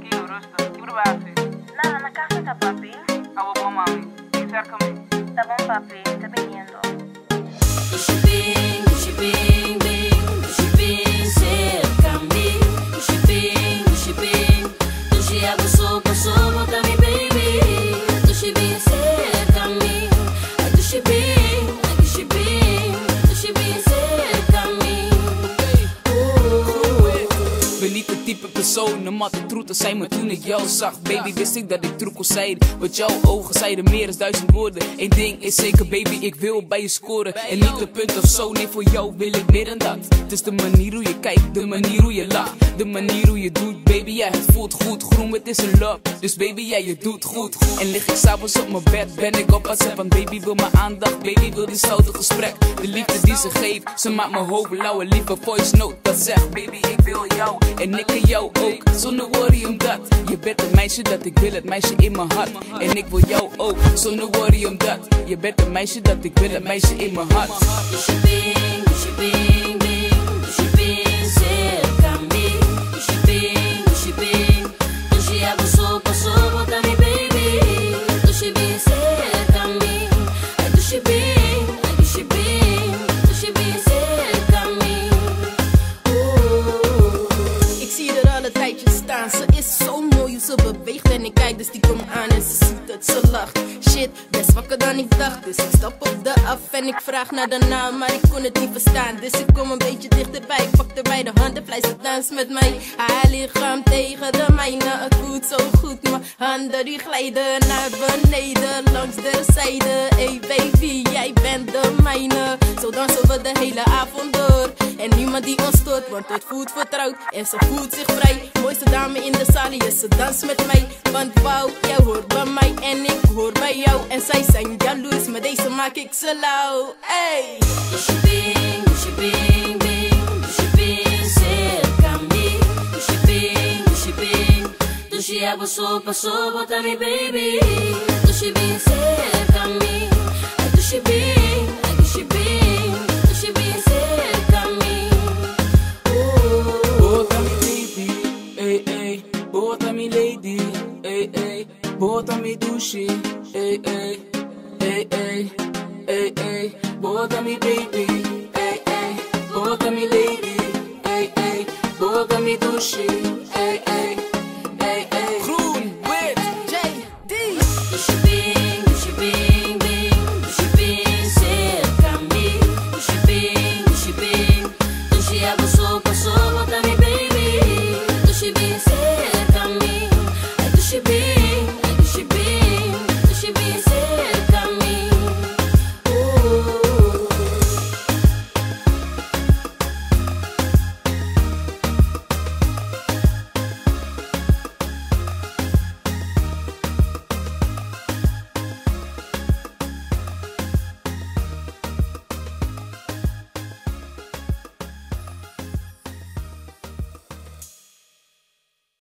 tranquilo, rustig. ¿Qué probaste? Nada, en la casa está papi. Agua con mami. Y acércame. Está bom, papi, está viniendo. Deixa bem, cerca a mim. Deixa bem, deixa água só bota me baby. Deixa bem, cerca a mim. Deixa bem, cerca a mim. Ik ben niet de type persoon, maar de troeten zijn me toen ik jou zag. Baby, wist ik dat ik truc kon zijn. Want jouw ogen zeiden meer dan 1000 woorden. Eén ding is zeker, baby, ik wil bij je scoren. En niet de punt of zo, nee, voor jou wil ik meer dan dat. Het is de manier hoe je kijkt, de manier hoe je lacht. De manier hoe je doet, baby, ja, het voelt goed. Groen, het is een love, dus baby, ja, je doet goed. En lig ik s'avonds op mijn bed, ben ik op WhatsApp. Want baby wil mijn aandacht, baby wil die zoute gesprek. De liefde die ze geeft, ze maakt mijn hoofd lauw. Een lieve voice note, dat zegt, baby, ik wil jou. En ik en jou ook, zonder worry om dat. Je bent een meisje dat ik wil, het meisje in mijn hart. En ik wil jou ook, zonder worry om dat. Je bent een meisje dat ik wil, het meisje in mijn hart. Deixa bem, cerca a mim. Deixa bem, deixa água só bota me baby. Deixa bem, cerca a mim. Deixa bem, cerca a mim. Ik zie je er al een tijdje staan. Ze is zo mooi hoe ze beweegt en ik kijk dus die komt aan en ze ziet het, ze lacht. Shit, best wakker dan ik dacht, dus ik stap op de af en ik vraag naar de naam, maar ik kon het niet verstaan. Dus ik kom een beetje dichterbij, ik pak er bij de hand en vleis het dans met mij. Haar lichaam tegen de mijne, het voelt zo goed, mijn handen die glijden naar beneden langs de zijde. Hey baby, jij bent de mijne, zo dansen we de hele avond door. En niemand die ons stoort, want het voelt vertrouwd en ze voelt zich vrij. Mooiste dame in de zaal, yes, ze danst met mij. Want wauw, jij hoort bij mij en ik hoor bij jou. En zij zijn jaloers, maar deze maak ik ze lauw. Hey! Deixa bem, cerca a mim. Deixa bem, deixa água só bota me baby. Deixa bem, cerca a mim. Deixa bem, cerca a mim. Bota me baby, ey, ey. Bota me lady, ey, ey. Bota me douche, ey, ey. Ey, ey, ey, ey. Bota me baby, ey, ey. Bota me lady, ey, ey. Bota me douche, ey, ey.